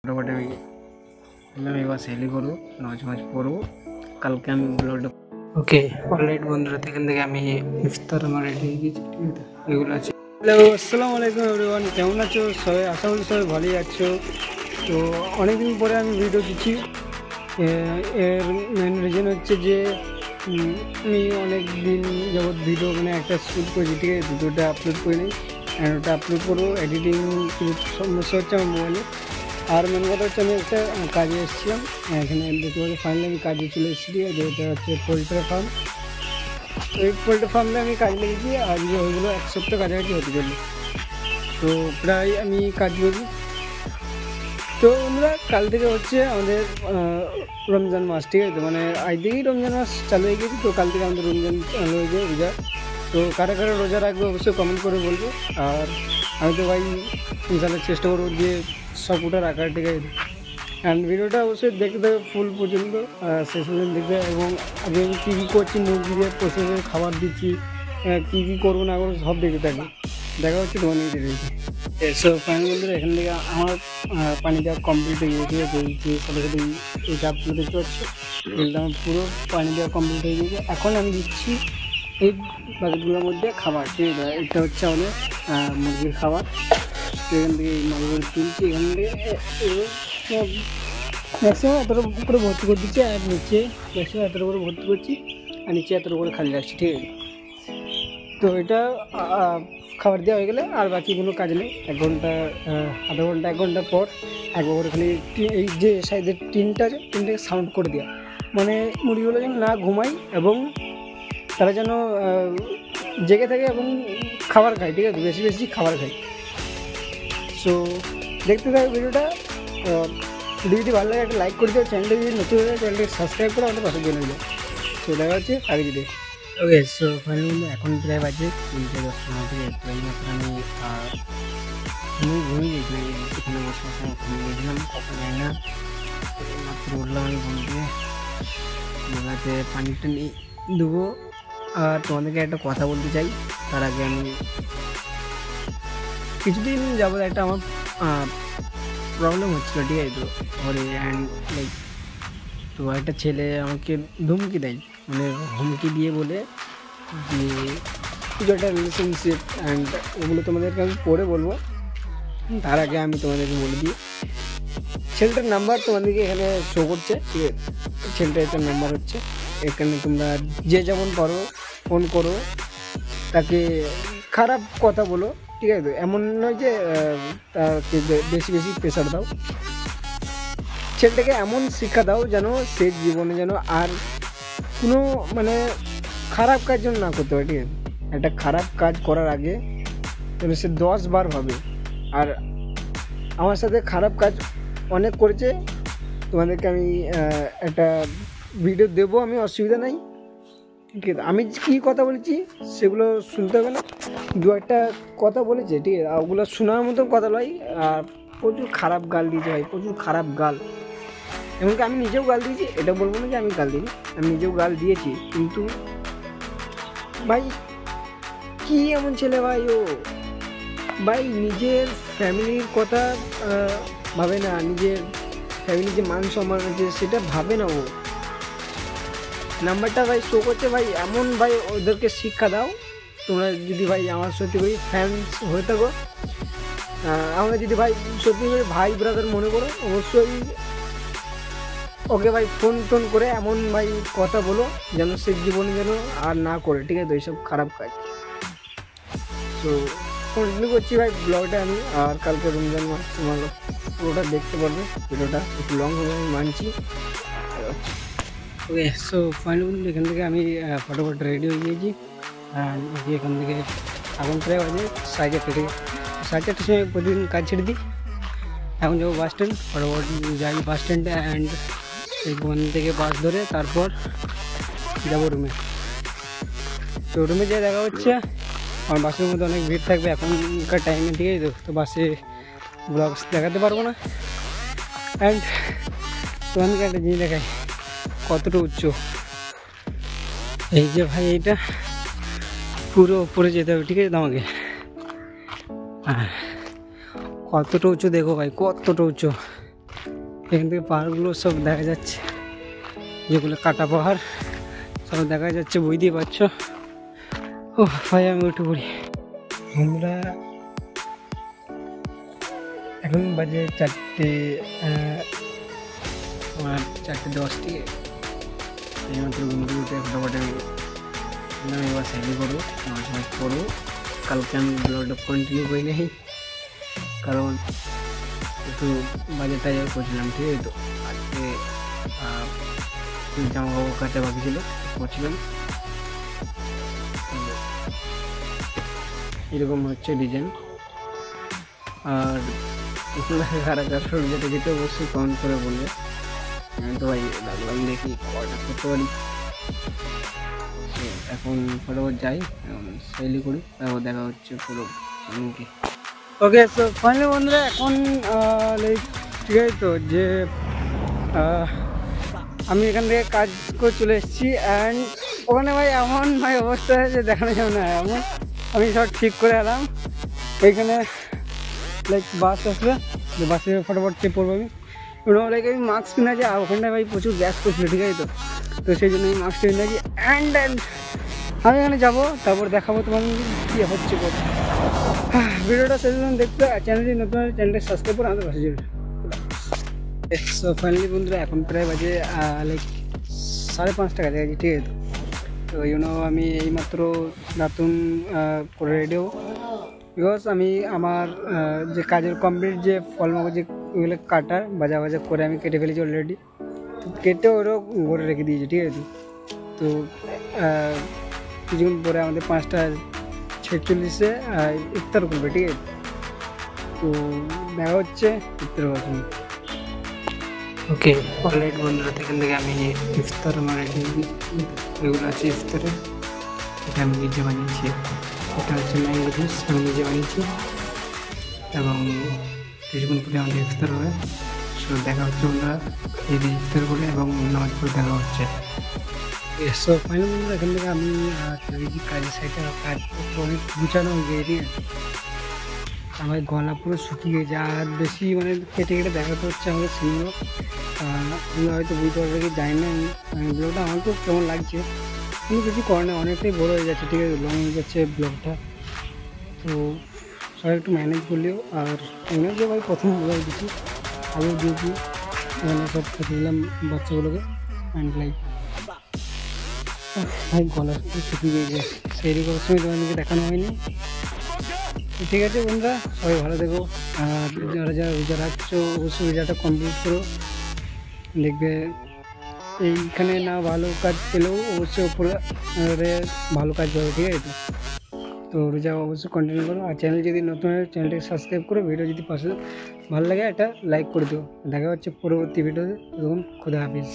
ফটোফটে বললাম এবার সেলি করবো, নামাজ মাছ পড়বো, কালকে আমি ব্লগটা। ওকে অলরাইট বন্ধুরা, এখান থেকে আমি ইফতার আমার রেডি হয়ে গেছি, এগুলো আছে। হ্যালো, আসসালামু আলাইকুম এভরিওয়ান, কেমন আছো সবাই? আশা করি সবাই ভালোই আছো। তো অনেকদিন পরে আমি ভিডিও দিচ্ছি। এর মেন রিজন হচ্ছে যে আমি অনেক দিন যাবৎ ভিডিও একটা শ্যুট করেছি, ঠিক আছে, ভিডিওটা আপলোড করে নিই অ্যান্ড ওটা আপলোড করবো। এডিটিং কিছু সমস্যা হচ্ছে আমার মোবাইলে। আর মেন কথা হচ্ছে আমি একটা কাজে এসেছিলাম, এখানে দেখতে পাচ্ছি ফাইনালি আমি কাজে চলে এসেছি। যেটা হচ্ছে পোলট্রি ফার্ম। তো এই পোলট্রি ফার্মে আমি কাজ লেগেছি, আজকে ওইগুলো 1 সপ্তাহ কাছাকাছি হতে চলবে। তো প্রায় আমি কাজ করি। তো আমরা কাল থেকে হচ্ছে আমাদের রমজান মাস, ঠিক আছে, মানে আজ থেকেই রমজান মাস চালু হয়ে গেছি। তো কাল থেকে আমাদের রমজান চালু হয়ে যায়, রোজা। তো কারা কারা রোজা রাখবে অবশ্যই কমেন্ট করে বলবো। আর আমি তো ভাই ইনশাল্লাহ চেষ্টা করবো যে সবটা রাখার, ঠিক আছে। অ্যান্ড ভিডিওটা অবশ্যই দেখতে থাকবে ফুল পর্যন্ত, শেষ পর্যন্ত দেখবে। এবং আগে আমি কী কী করছি, মুরগি দিয়ে প্রসেসে খাবার দিচ্ছি, কী কী করবো না করবো সব দেখতে থাকবে। দেখা হচ্ছে তোমার নিয়ে দিয়েছি। সো ফাইনাল বন্ধুরা, এখান থেকে আমার পানি দেওয়া কমপ্লিট হয়ে গিয়েছে। যে সাথে সাথে এই চাপগুলো দেখতে পাচ্ছি, এগুলো আমার পুরো পানি দেওয়া কমপ্লিট হয়ে গিয়েছে। এখন আমি দিচ্ছি এই বাকেটগুলোর মধ্যে খাবার, ঠিক আছে। এটা হচ্ছে আমাদের মুরগির খাবার। তো এখান থেকে এই মাছগুলো তুলছি, এখান থেকে ম্যাক্সিমাম এতটা করে ভর্তি করে দিচ্ছি, আর নিচে ম্যাক্সিমাম এতটা করে ভর্তি করছি, আর নিচে এতটা করে খালি রাখছি, ঠিক আছে। তো এটা খাবার দেওয়া হয়ে গেলে আর বাকি কোনো কাজ নেই। 1 ঘন্টা, আধা ঘন্টা, 1 ঘন্টা পর একবার করে খালি এই যে সাইডের টিনটা আছে, টিনটাকে সাউন্ড করে দেওয়া, মানে মুরগিগুলো যেন না ঘুমায় এবং তারা যেন জেগে থাকে এবং খাবার খায়, ঠিক আছে, বেশি বেশি খাবার খায়। সো দেখতে থাকো ভিডিওটা। ভিডিও যদি ভালো লাগে একটা লাইক করে দিও, চ্যানেলটা যদি নতুন হয়ে যায় চ্যানেলটাকে সাবস্ক্রাইব করে আমাদের পাশে জেনে যাও। তো দেখা হচ্ছে আগে যদি। ওকে, সো ফাইনালি এখন প্রায় বাজে 3:10 থেকে। তো এই মাত্র আমি ঘুমিয়ে গেছিলাম, এখানে বসে বসে ঘুমিয়ে গেছিলাম, কখন যাই না। মাত্র উঠলাম আমি ঘুম থেকে, জায়গাতে পানিটা নিয়ে দেবো। আর তোমাদেরকে একটা কথা বলতে চাই, তার আগে আমি কিছুদিন যাবো একটা আমার প্রবলেম হচ্ছিলো, ঠিক আছে। তো ঘরে অ্যান্ড লাইক, তো একটা ছেলে আমাকে ধমকি দেয়, মানে হুমকি দিয়ে বলে যে কিছু একটা রিলেশনশিপ, অ্যান্ড ওগুলো তোমাদেরকে আমি পরে বলবো। তার আগে আমি তোমাদেরকে বলে দিই, ছেলেটার নাম্বার তোমাদেরকে এখানে শো করছে, ঠিক আছে। ছেলেটার একটা নাম্বার হচ্ছে এখানে, তোমরা যে যেমন পারো ফোন করো, তাকে খারাপ কথা বলো, ঠিক আছে। এমন নয় যে তাকে বেশি বেশি প্রেশার দাও, ছেলেটাকে এমন শিক্ষা দাও যেন সে জীবনে যেন আর কোনো মানে খারাপ কাজ যেন না করতে পারে, ঠিক আছে। একটা খারাপ কাজ করার আগে যেন সে 10 বার ভাবে। আর আমার সাথে খারাপ কাজ অনেক করেছে, তোমাদেরকে আমি একটা ভিডিও দেবো, আমি অসুবিধা নাই, ঠিক আছে। আমি কী কথা বলেছি সেগুলো শুনতে হবে না, 2-1টা কথা বলেছে, ঠিক আছে, ওগুলো শোনার মতন কথা নয়। আর প্রচুর খারাপ গাল দিয়েছে ভাই, প্রচুর খারাপ গাল। এমনকি আমি নিজেও গাল দিয়েছি, এটা বলবো না যে আমি গাল দিইনি, আমি নিজেও গাল দিয়েছি। কিন্তু ভাই কী এমন ছেলে ভাই ও, ভাই নিজের ফ্যামিলির কথা ভাবে না, নিজের ফ্যামিলির যে মান সম্মান আছে সেটা ভাবে না ও। নাম্বারটা ভাই শো করছে ভাই, এমন ভাই ওদেরকে শিক্ষা দাও। তোমরা যদি ভাই আমার সত্যি করে ফ্যান্স হয়ে থাকো, আমরা যদি ভাই সত্যি করে ভাই ব্রাদার মনে করো, অবশ্যই ওকে ভাই ফোন টোন করে এমন ভাই কথা বলো যেন সে জীবনে যেন আর না করে, ঠিক আছে, এইসব খারাপ কাজ। তো কন্টিনিউ করছি ভাই ব্লগটা আমি। আর কালকে রমজান মাস, তোমার পুরোটা দেখতে পারবে, ভিডিওটা একটু লং হবে আমি মানছি। ওকে, সো ফাইনালি এখান থেকে আমি ফটোফট রেডি হয়ে গিয়েছি। আর এখান থেকে এখন প্রায় বাজে 4:30, থেকে 4:30 সময় প্রতিদিন কাজ ছেড়ে দিই। এখন যাবো বাস স্ট্যান্ড, ফটোফট যাই বাস স্ট্যান্ডে, অ্যান্ড ওখান থেকে বাস ধরে তারপর যাবো রুমে। তো রুমে যেয়ে দেখা হচ্ছে, আমার বাসের মধ্যে অনেক ভিড় থাকবে এখনকার টাইমে, ঠিক আছে। তো বাসে ব্লগস দেখাতে পারবো না। অ্যান্ড তোমাদেরকে একটা জিনিস দেখাই কতটা উচ্চ, এই যে ভাই এইটা পুরো উপরে যেতে হবে, ঠিক আছে তোমাকে। কতটা উঁচু দেখো ভাই, কতটা উঁচু। এখান থেকে পাহাড়গুলো সব দেখা যাচ্ছে, যেগুলো কাটা পাহাড় সব দেখা যাচ্ছে, বুঝতেই পারছো। ও ভাই আমি উঠে পড়ি। বন্ধুরা এখন বাজে 4:10। এইমাত্র ঘুম থেকে উঠে ফটোফটে আমি এবার স্যালি করবো, নামাজ পড়বো। কালকে আমি ব্লগটা কন্টিনিউ করি নাই, কারণ একটু বাজেটটা করছিলাম, ঠিক আছে। তো আজকে জামা কাপড় কাচা বাকি ছিল, করছিলাম। এরকম হচ্ছে ডিজাইন। আর কারা যেটা যেতে অবশ্যই কমেন্ট করে বলবে। আমি তো ভাই লাগলাম দেখি অর্ডার করতে পারি। এখন ফটোফট যাই, সেলি করি, তারপর দেখা হচ্ছে পুরো মুখে। ওকে, সো ফাইনালি বন্ধুরা এখন ঠিক আছে তো, যে আমি এখান থেকে কাজ করে চলে এসেছি। অ্যান্ড ওখানে ভাই এমন ভাই অবস্থা যে দেখানো যাবে না এমন। আমি সব ঠিক করে এলাম, এইখানে বাস আসলে, যে বাসে ফটোফট চেয়ে পড়বো আমি। আমি মাস্ক কিনে আছি, আর ওখানটায় ভাই প্রচুর গ্যাস করছিল, ঠিক আছে। তো সেই জন্য আমি মাস্কটা কিনে আছি। অ্যান্ড আমি এখানে যাবো, তারপর দেখাবো তোমার কী হচ্ছে। ভিডিওটা শেষ দেখতে, চ্যানেলটি নতুন চ্যানেলটি সাবস্ক্রাইব করে আমাদের পাশে যাবে। সো ফাইনালি বন্ধুরা এখন প্রায় বাজে 5:30 কাছাকাছি, ঠিক আছে। তো আমি এইমাত্র নতুন করে রেডি হবো, বিকজ আমি আমার যে কাজের কমপ্লিট যে ফলমগজ যেগুলো কাটার ভাজা ভাজা করে আমি কেটে ফেলেছি অলরেডি। তো কেটে ওরও ঘরে রেখে দিয়েছি, ঠিক আছে। তো কিছুক্ষণ পরে আমাদের 5:46 ইফতার করবে, ঠিক আছে। তো দেখা হচ্ছে ইফতার বাসন। ওকে অলরাইট বন্ধুরা, এখান থেকে আমি ইফতার আমার এগুলো আছে ইফতারের, এটা আমি নিজে বানিয়েছি। এটা হচ্ছে ম্যাঙ্গো জুস, আমি নিজে বানিয়েছি। এবং কিছুক্ষণ পরে আমাদের ইফতার হবে। সো দেখা হচ্ছে বন্ধুরা এই ইফতার করে এবং নামাজ পড়ে দেখা হচ্ছে। সো ফাইনাল বন্ধুরা এখান থেকে আমি কাজের সাইডে কাজ অনেক গুছানো হয়ে গিয়ে আমার গলা পুরো শুকিয়ে গেছে। আর বেশি কেটে কেটে দেখাতে হচ্ছে আমাদের সিনগুলো। তুমি হয়তো বুঝতে পারবে কি জানি না, ব্লগটা আমাকেও কেমন লাগছে, কিন্তু কিছু করে না, অনেকটাই বড়ো হয়ে যাচ্ছে, ঠিক আছে, লং হয়ে যাচ্ছে ব্লগটা। তো সবাই একটু ম্যানেজ করলেও। আর এমনি যে ভাই প্রথম ব্লগ দিচ্ছি, আগেও দিয়েছি, এখানে সব খেতে দিলাম বাচ্চাগুলোকে। অ্যান্ড ভাই গলা শুকিয়ে গিয়েছে, সেই করার সময় তোমাদেরকে দেখানো হয়নি। ঠিক আছে বন্ধুরা, সবাই ভালো থেকো। আর যারা রোজা রাখছো অবশ্যই রোজাটা কমপ্লিট করো, দেখবে এইখানে না ভালো কাজ পেলেও অবশ্যই ওপরে ভালো কাজ পাবে, ঠিক আছে। তো রোজা অবশ্যই কন্টিনিউ করো। আর চ্যানেল যদি নতুন হয় চ্যানেলটাকে সাবস্ক্রাইব করো, ভিডিও যদি পাশে ভালো লাগে একটা লাইক করে দিও। দেখা হচ্ছে পরবর্তী ভিডিওতে, তখন খোদা হাফিজ।